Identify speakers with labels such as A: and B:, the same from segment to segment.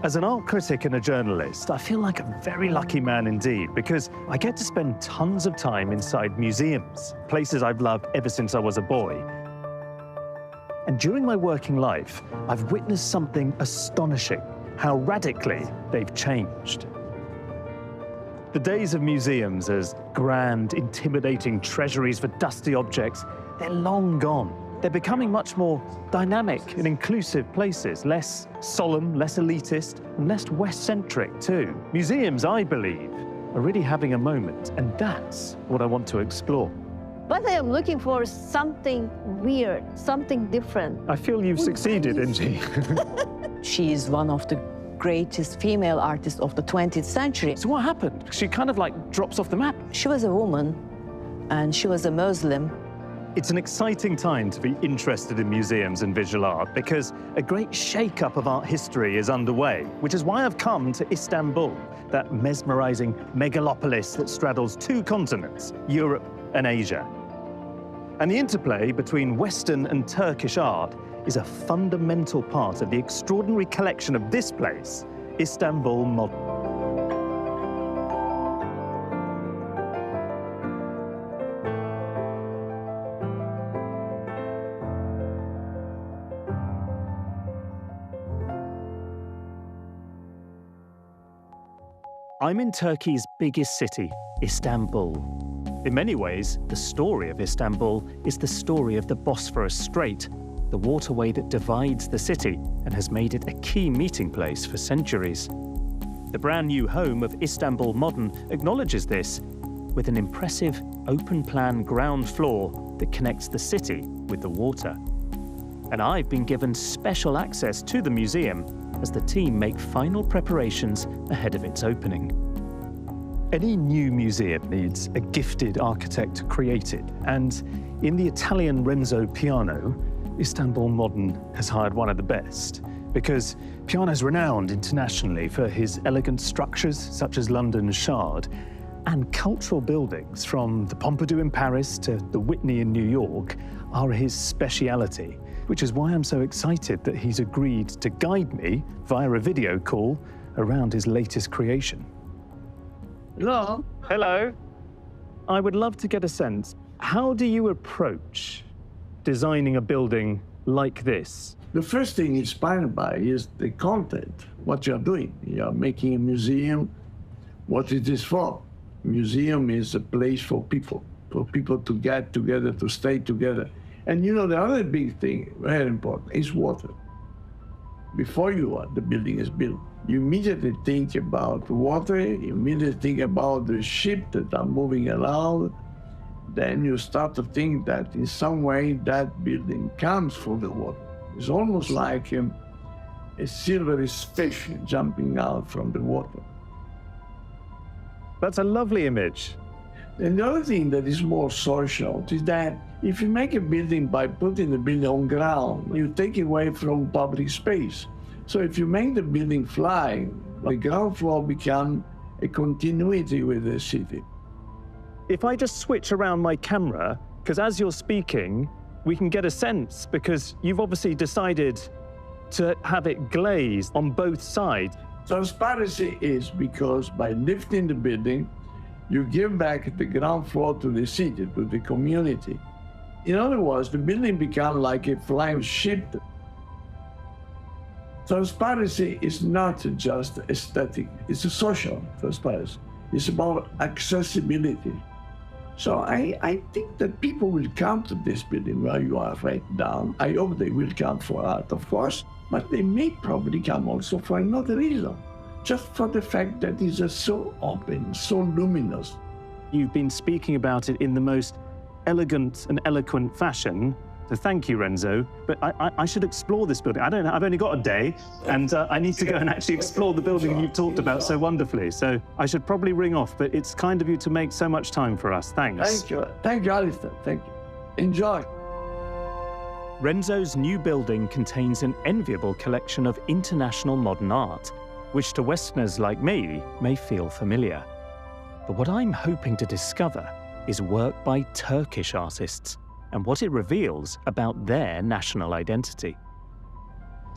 A: As an art critic and a journalist, I feel like a very lucky man indeed, because I get to spend tons of time inside museums, places I've loved ever since I was a boy. And during my working life, I've witnessed something astonishing, how radically they've changed. The days of museums as grand, intimidating treasuries for dusty objects, they're long gone. They're becoming much more dynamic and inclusive places, less solemn, less elitist, and less West-centric too. Museums, I believe, are really having a moment, and that's what I want to explore.
B: But I am looking for something weird, something different.
A: I feel you've succeeded, Inji.
C: She is one of the greatest female artists of the 20th century.
A: So what happened? She kind of like drops off the map.
C: She was a woman, and she was a Muslim.
A: It's an exciting time to be interested in museums and visual art because a great shake-up of art history is underway, which is why I've come to Istanbul, that mesmerizing megalopolis that straddles two continents, Europe and Asia. And the interplay between Western and Turkish art is a fundamental part of the extraordinary collection of this place, Istanbul Modern. I'm in Turkey's biggest city, Istanbul. In many ways, the story of Istanbul is the story of the Bosphorus Strait, the waterway that divides the city and has made it a key meeting place for centuries. The brand new home of Istanbul Modern acknowledges this with an impressive open-plan ground floor that connects the city with the water. And I've been given special access to the museum as the team make final preparations ahead of its opening. Any new museum needs a gifted architect to create it, and in the Italian Renzo Piano, Istanbul Modern has hired one of the best, because Piano's renowned internationally for his elegant structures, such as London's Shard, and cultural buildings, from the Pompidou in Paris to the Whitney in New York, are his speciality, which is why I'm so excited that he's agreed to guide me via a video call around his latest creation.
D: Hello.
A: Hello. I would love to get a sense, how do you approach designing a building like this?
D: The first thing inspired by is the content, what you're doing. You're making a museum. What is this for? Museum is a place for people to get together, to stay together. And you know, the other big thing, very important, is water. Before the building is built, you immediately think about water, you immediately think about the ship that are moving around. Then you start to think that in some way that building comes from the water. It's almost like a silvery fish jumping out from the water.
A: That's a lovely image.
D: And the other thing that is more social is that if you make a building by putting the building on ground, you take away from public space. So if you make the building fly, the ground floor becomes a continuity with the city.
A: If I just switch around my camera, because as you're speaking, we can get a sense, because you've obviously decided to have it glazed on both sides.
D: Transparency is because by lifting the building, you give back the ground floor to the city, to the community. In other words, the building becomes like a flying ship. Transparency is not just aesthetic, it's a social transparency. It's about accessibility. So I think that people will come to this building where you are right now. I hope they will come for art, of course, but they may probably come also for another reason. Just for the fact that it is so open, so luminous.
A: You've been speaking about it in the most elegant and eloquent fashion. So thank you, Renzo. But I should explore this building. I don't know, I've only got a day, and I need to go and actually explore the building you've talked about so wonderfully. So I should probably ring off, but it's kind of you to make so much time for us. Thanks.
D: Thank you. Thank you, Alistair. Thank you. Enjoy.
A: Renzo's new building contains an enviable collection of international modern art, which to Westerners like me may feel familiar. But what I'm hoping to discover is work by Turkish artists and what it reveals about their national identity.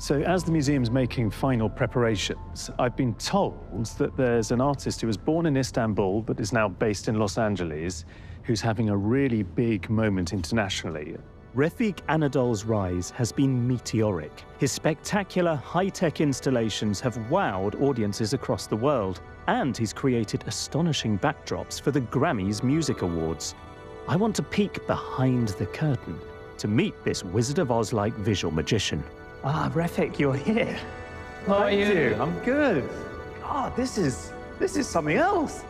A: So as the museum's making final preparations, I've been told that there's an artist who was born in Istanbul but is now based in Los Angeles, who's having a really big moment internationally. Refik Anadol's rise has been meteoric. His spectacular high-tech installations have wowed audiences across the world, and he's created astonishing backdrops for the Grammys Music Awards. I want to peek behind the curtain to meet this Wizard of Oz-like visual magician. Ah, Refik, you're here.
E: How are you?
A: I'm good. Ah, this is something else.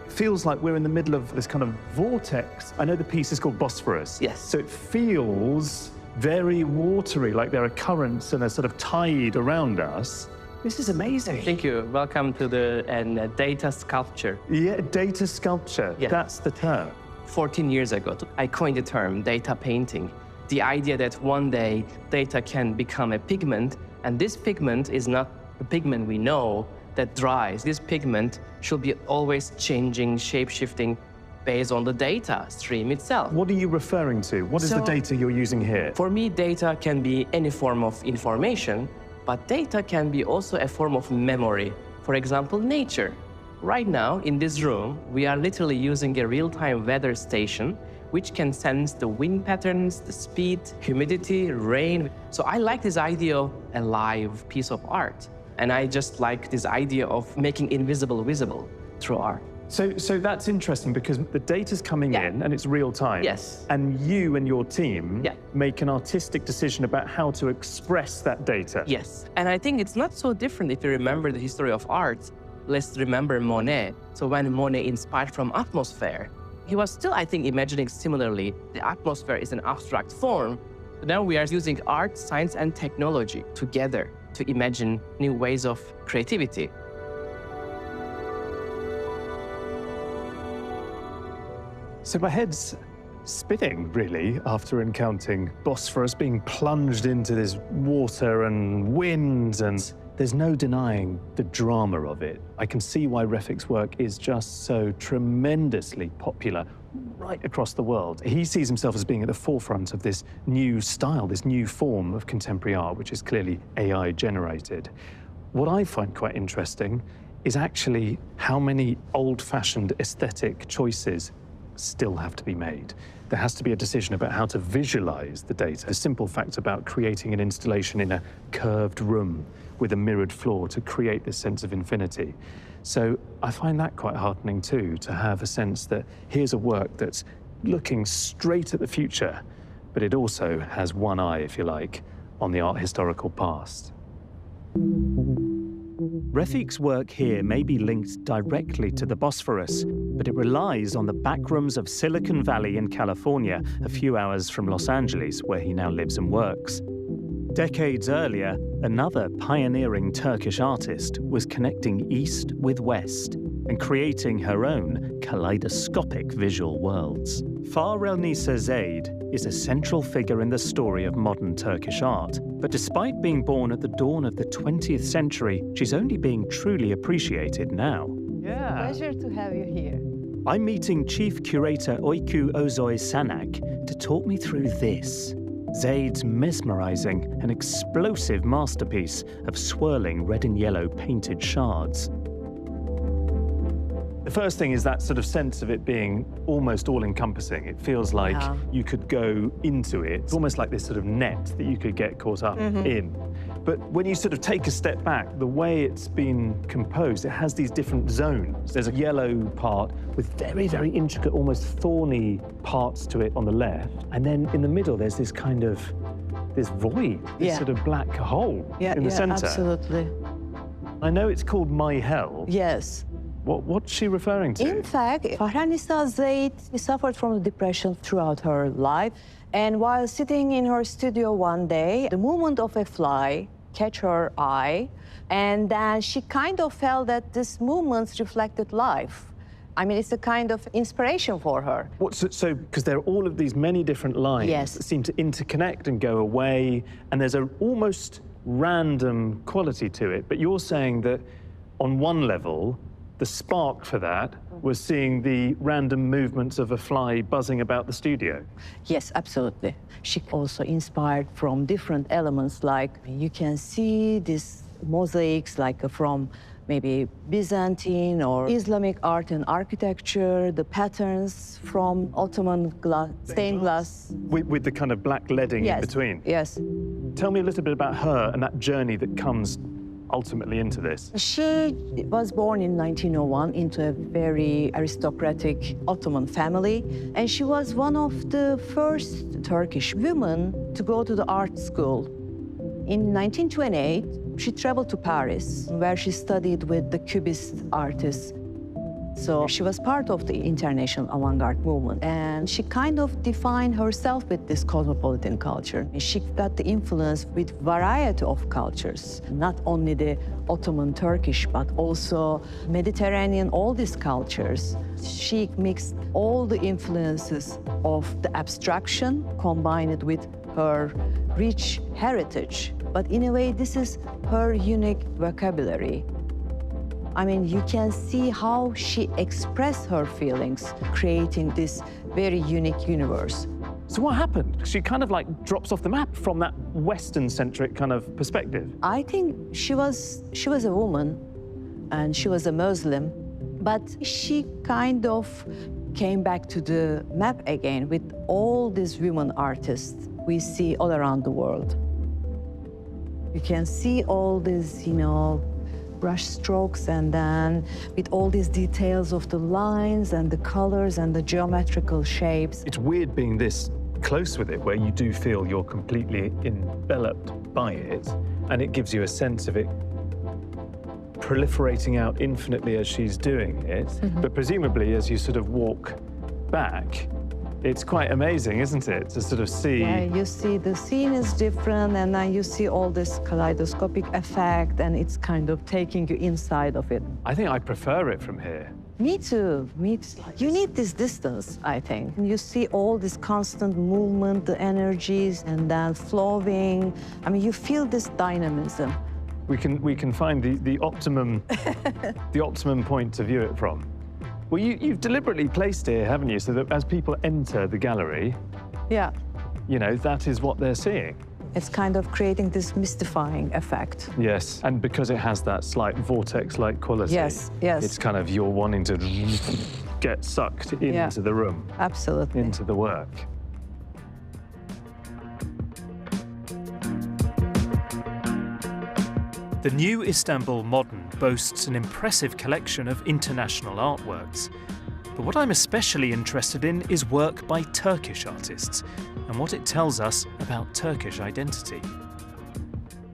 A: Feels like we're in the middle of this kind of vortex. I know the piece is called Bosphorus.
E: Yes.
A: So it feels very watery, like there are currents and a sort of tide around us. This is amazing.
E: Thank you. Welcome to the data sculpture.
A: Yeah, data sculpture.
E: Yeah.
A: That's the term.
E: 14 years ago, I coined the term data painting. The idea that one day data can become a pigment, and this pigment is not the pigment we know that dries. This pigment should be always changing, shape-shifting based on the data stream itself.
A: What are you referring to? What is the data you're using here?
E: For me, data can be any form of information, but data can be also a form of memory. For example, nature. Right now, in this room, we are literally using a real-time weather station which can sense the wind patterns, the speed, humidity, rain. So I like this idea of a live piece of art. And I just like this idea of making invisible visible through art.
A: So that's interesting because the data's coming in and it's real time.
E: Yes.
A: And you and your team make an artistic decision about how to express that data.
E: Yes. And I think it's not so different if you remember the history of art. Let's remember Monet. So when Monet inspired from atmosphere, he was still, I think, imagining similarly. The atmosphere is an abstract form. Now we are using art, science, and technology together to imagine new ways of creativity.
A: So my head's spinning, really, after encountering Bosphorus being plunged into this water and wind, and there's no denying the drama of it. I can see why Refik's work is just so tremendously popular right across the world. He sees himself as being at the forefront of this new style, this new form of contemporary art, which is clearly AI generated. What I find quite interesting is actually how many old-fashioned aesthetic choices still have to be made. There has to be a decision about how to visualize the data. A simple fact about creating an installation in a curved room with a mirrored floor to create this sense of infinity. So I find that quite heartening too, to have a sense that here's a work that's looking straight at the future, but it also has one eye, if you like, on the art historical past. Refik's work here may be linked directly to the Bosphorus, but it relies on the backrooms of Silicon Valley in California, a few hours from Los Angeles, where he now lives and works. Decades earlier, another pioneering Turkish artist was connecting East with West and creating her own kaleidoscopic visual worlds. Farelnisa Zaid is a central figure in the story of modern Turkish art, but despite being born at the dawn of the 20th century, she's only being truly appreciated now.
B: Pleasure to have you here.
A: I'm meeting Chief Curator Oyku Ozoy Sanak to talk me through this. Zaid's mesmerizing and explosive masterpiece of swirling red and yellow painted shards. The first thing is that sort of sense of it being almost all-encompassing. It feels like you could go into it. It's almost like this sort of net that you could get caught up in. But when you sort of take a step back, the way it's been composed, it has these different zones. There's a yellow part with very, very intricate, almost thorny parts to it on the left. And then in the middle, there's this kind of, this void, this sort of black hole in the center.
C: Absolutely.
A: I know it's called My Hell.
C: Yes.
A: What's she referring to?
C: In fact, Farelnisa Zaid suffered from depression throughout her life. And while sitting in her studio one day, the movement of a fly catch her eye. And then she kind of felt that this movement reflected life. I mean, it's a kind of inspiration for her.
A: So, because there are all of these many different lines that seem to interconnect and go away, and there's an almost random quality to it. But you're saying that on one level, the spark for that was seeing the random movements of a fly buzzing about the studio.
C: Yes, absolutely. She also inspired from different elements, like you can see these mosaics like from maybe Byzantine or Islamic art and architecture, the patterns from Ottoman stained glass.
A: With the kind of black leading
C: Yes,
A: in between.
C: yes.
A: Tell me a little bit about her and that journey that comes ultimately into this.
C: She was born in 1901 into a very aristocratic Ottoman family, and she was one of the first Turkish women to go to the art school. In 1928, she traveled to Paris, where she studied with the Cubist artists. So she was part of the international avant-garde movement, and she kind of defined herself with this cosmopolitan culture. She got the influence with variety of cultures, not only the Ottoman Turkish, but also Mediterranean, all these cultures. She mixed all the influences of the abstraction, combined it with her rich heritage. But in a way, this is her unique vocabulary. I mean, you can see how she expressed her feelings, creating this very unique universe.
A: So what happened? She kind of like drops off the map from that Western-centric kind of perspective.
C: I think she was a woman, and she was a Muslim, but she kind of came back to the map again with all these women artists we see all around the world. You can see all these, brush strokes, and then with all these details of the lines and the colors and the geometrical shapes.
A: It's weird being this close with it, where you do feel you're completely enveloped by it, and it gives you a sense of it proliferating out infinitely as she's doing it. But presumably, as you sort of walk back, it's quite amazing, isn't it, to sort of see?
C: Yeah, you see the scene is different, and then you see all this kaleidoscopic effect, and it's kind of taking you inside of it.
A: I think I prefer it from here.
C: Me too. You need this distance, I think. You see all this constant movement, the energies, and then flowing. I mean, you feel this dynamism.
A: We can find the optimum the optimum point to view it from. Well, you've deliberately placed it here, haven't you, so that as people enter the gallery,
C: Yeah.
A: That is what they're seeing.
C: It's kind of creating this mystifying effect.
A: Yes, and because it has that slight vortex-like quality.
C: Yes, yes.
A: It's kind of you're wanting to get sucked into the room,
C: Absolutely.
A: into the work.
F: The new Istanbul Modern boasts an impressive collection of international artworks. But what I'm especially interested in is work by Turkish artists and what it tells us about Turkish identity.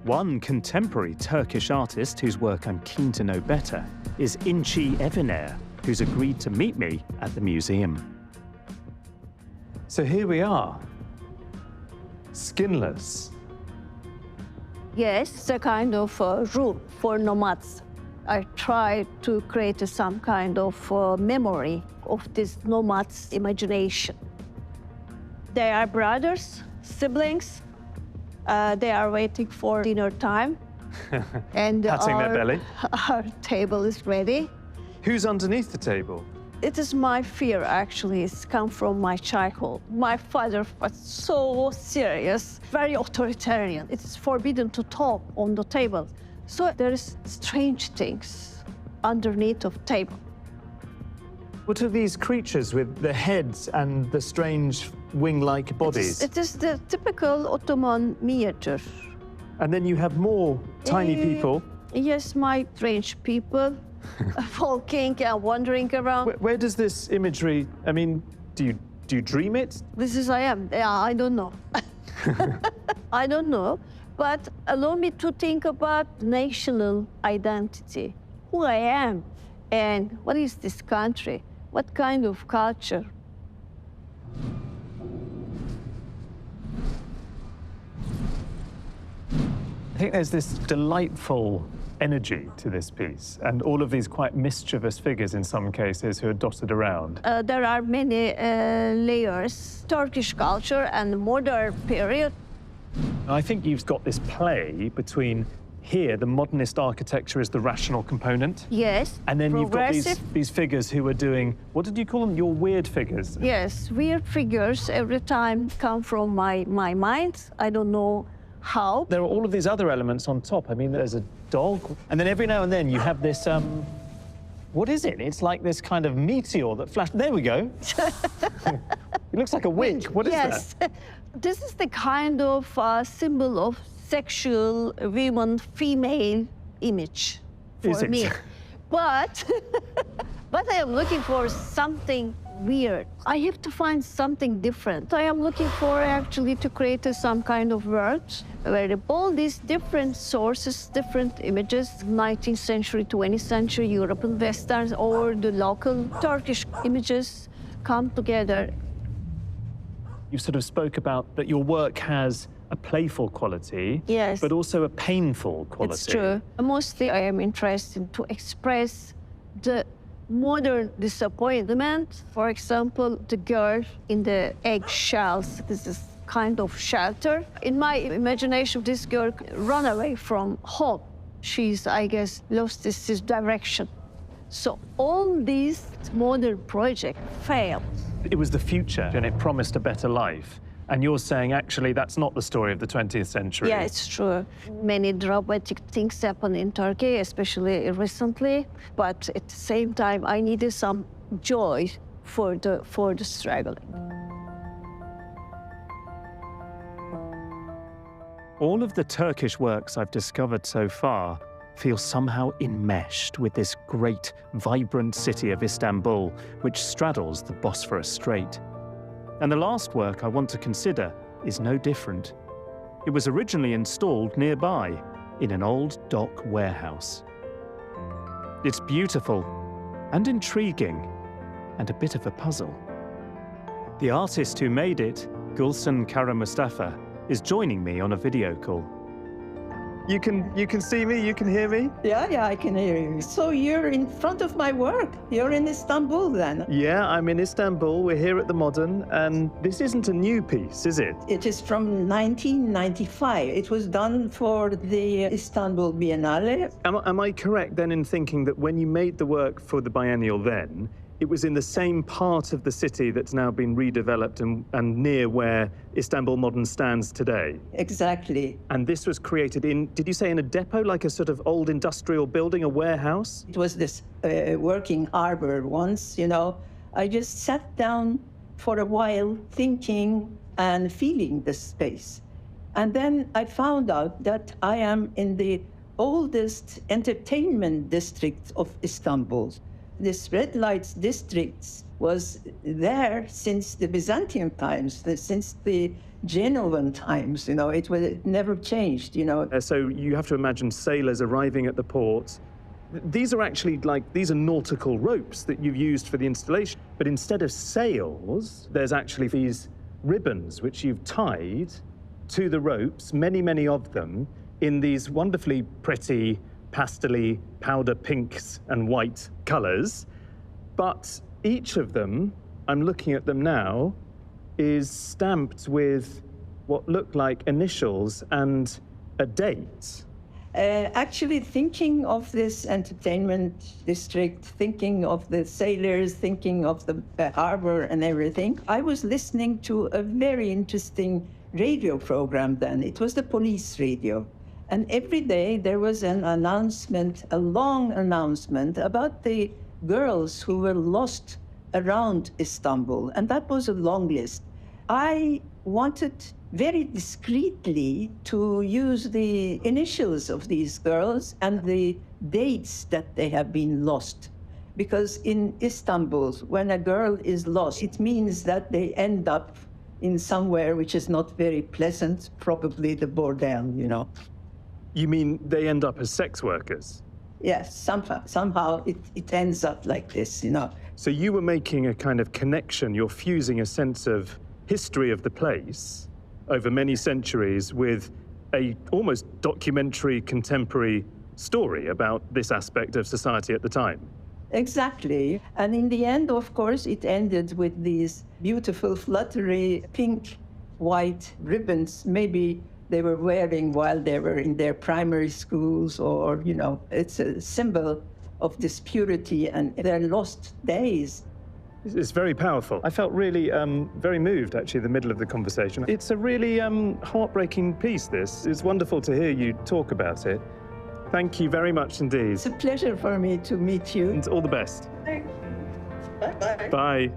A: One contemporary Turkish artist whose work I'm keen to know better is İnci Eviner, who's agreed to meet me at the museum. So here we are, skinless.
B: Yes, it's a kind of rule for nomads. I try to create some kind of memory of this nomad's imagination. They are brothers, siblings. They are waiting for dinner time. And
A: Patting their belly.
B: Our table is ready.
A: Who's underneath the table?
B: It is my fear, actually. It's come from my childhood. My father was so serious, very authoritarian. It is forbidden to talk on the table. So there is strange things underneath of table.
A: What are these creatures with the heads and the strange wing-like bodies?
B: It is the typical Ottoman miniature.
A: And then you have more tiny people.
B: Yes, my strange people walking and wandering around.
A: Where does this imagery, I mean, do you dream it?
B: This is I am. Yeah, I don't know. I don't know. But allow me to think about national identity. Who I am and what is this country? What kind of culture?
A: I think there's this delightful energy to this piece, and all of these quite mischievous figures in some cases who are dotted around.
B: There are many layers. Turkish culture and modern period.
A: I think you've got this play between here, the modernist architecture is the rational component.
B: Yes.
A: And then you've got
B: progressive.
A: these figures who are doing, what did you call them? Your weird figures.
B: Yes, weird figures every time come from my mind. I don't know how.
A: There are all of these other elements on top. I mean, there's a dog. And then every now and then you have this, what is it? It's like this kind of meteor that flashed. There we go. It looks like a witch. What is
B: yes.
A: that?
B: This is the kind of symbol of sexual woman, female image for
A: Is it?
B: me. But, but I am looking for something weird. I have to find something different. I am looking for actually to create some kind of world where all these different sources, different images, 19th century, 20th century, European Westerns, or the local Turkish images come together.
A: You sort of spoke about that your work has a playful quality,
B: Yes.
A: but also a painful quality.
B: It's true. Mostly I am interested to express the modern disappointment. For example, the girl in the eggshells. This is kind of shelter. In my imagination, this girl ran away from home. She's, I guess, lost this direction. So all these modern projects failed.
A: It was the future and it promised a better life. And you're saying, actually, that's not the story of the 20th century.
B: Yeah, it's true. Many dramatic things happen in Turkey, especially recently. But at the same time, I needed some joy for the struggling.
A: All of the Turkish works I've discovered so far feel somehow enmeshed with this great, vibrant city of Istanbul, which straddles the Bosphorus Strait. And the last work I want to consider is no different. It was originally installed nearby in an old dock warehouse. It's beautiful and intriguing and a bit of a puzzle. The artist who made it, Gülsen Kara Mustafa, is joining me on a video call. You can see me, you can hear me?
G: Yeah, I can hear you. So you're in front of my work. You're in Istanbul then.
A: Yeah, I'm in Istanbul. We're here at the Modern, and this isn't a new piece, is it?
G: It is from 1995. It was done for the Istanbul Biennale.
A: Am I correct then in thinking that when you made the work for the biennial then, it was in the same part of the city that's now been redeveloped and near where Istanbul Modern stands today?
G: Exactly.
A: And this was created in, did you say in a depot, like a sort of old industrial building, a warehouse?
G: It was this working harbor once, you know. I just sat down for a while thinking and feeling the space. And then I found out that I am in the oldest entertainment district of Istanbul. This red lights district was there since the Byzantine times, since the Genoan times, you know, it never changed, you know.
A: So you have to imagine sailors arriving at the port. These are actually these are nautical ropes that you've used for the installation. But instead of sails, there's actually these ribbons which you've tied to the ropes, many, many of them, in these wonderfully pretty pastel-y powder pinks and white colors. But each of them, I'm looking at them now, is stamped with what look like initials and a date.
G: Actually, thinking of this entertainment district, thinking of the sailors, thinking of the harbor and everything, I was listening to a very interesting radio program then. It was the police radio. And every day there was an announcement, a long announcement about the girls who were lost around Istanbul. And that was a long list. I wanted very discreetly to use the initials of these girls and the dates that they have been lost. Because in Istanbul, when a girl is lost, it means that they end up in somewhere which is not very pleasant, probably the bordel, you know.
A: You mean they end up as sex workers?
G: Yes, somehow it ends up like this, you know.
A: So you were making a kind of connection, you're fusing a sense of history of the place over many centuries with a almost documentary contemporary story about this aspect of society at the time.
G: Exactly. And in the end, of course, it ended with these beautiful, fluttery, pink, white ribbons, maybe they were wearing while they were in their primary schools, or, you know, it's a symbol of this purity and their lost days.
F: It's very powerful. I felt really very moved, actually, in the middle of the conversation. It's a really heartbreaking piece, this. It's wonderful to hear you talk about it. Thank you very much indeed.
G: It's a pleasure for me to meet you.
F: And all the best.
G: Thank you. Bye-bye.
F: Bye.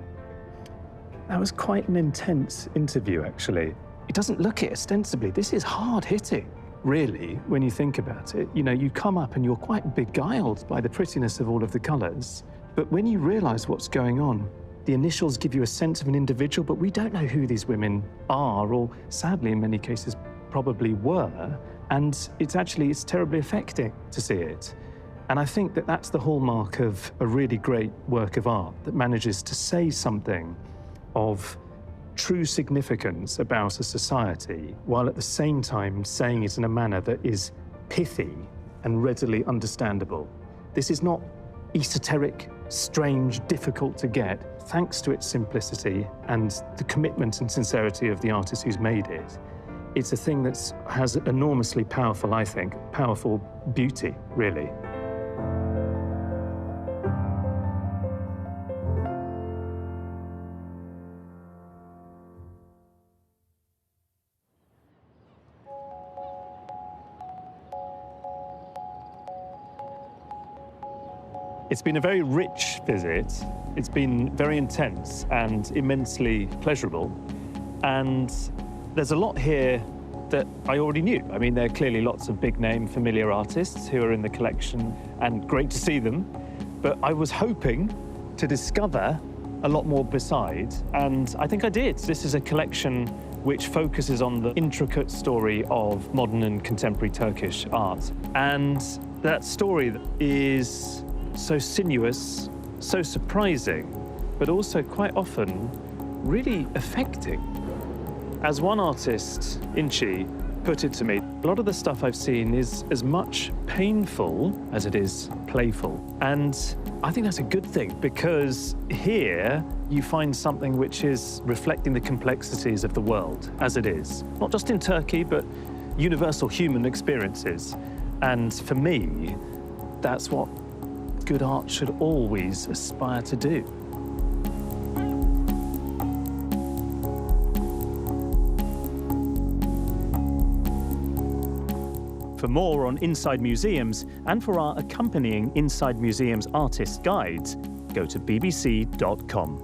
F: That was quite an intense interview, actually. It doesn't look it ostensibly. This is hard-hitting, really, when you think about it. You know, you come up and you're quite beguiled by the prettiness of all of the colours. But when you realise what's going on, the initials give you a sense of an individual, but we don't know who these women are, or sadly, in many cases, probably were. And it's terribly affecting to see it. And I think that that's the hallmark of a really great work of art that manages to say something of true significance about a society, while at the same time saying it in a manner that is pithy and readily understandable. This is not esoteric, strange, difficult to get. Thanks to its simplicity and the commitment and sincerity of the artist who's made it, it's a thing that has enormously powerful, I think, powerful beauty, really. It's been a very rich visit. It's been very intense and immensely pleasurable. And there's a lot here that I already knew. I mean, there are clearly lots of big-name, familiar artists who are in the collection, and great to see them. But I was hoping to discover a lot more besides, and I think I did. This is a collection which focuses on the intricate story of modern and contemporary Turkish art. And that story is so sinuous, so surprising, but also quite often really affecting. As one artist, Inchi, put it to me, a lot of the stuff I've seen is as much painful as it is playful. And I think that's a good thing, because here you find something which is reflecting the complexities of the world as it is. Not just in Turkey, but universal human experiences. And for me, that's what good art should always aspire to do. For more on Inside Museums and for our accompanying Inside Museums artist guides, go to bbc.com.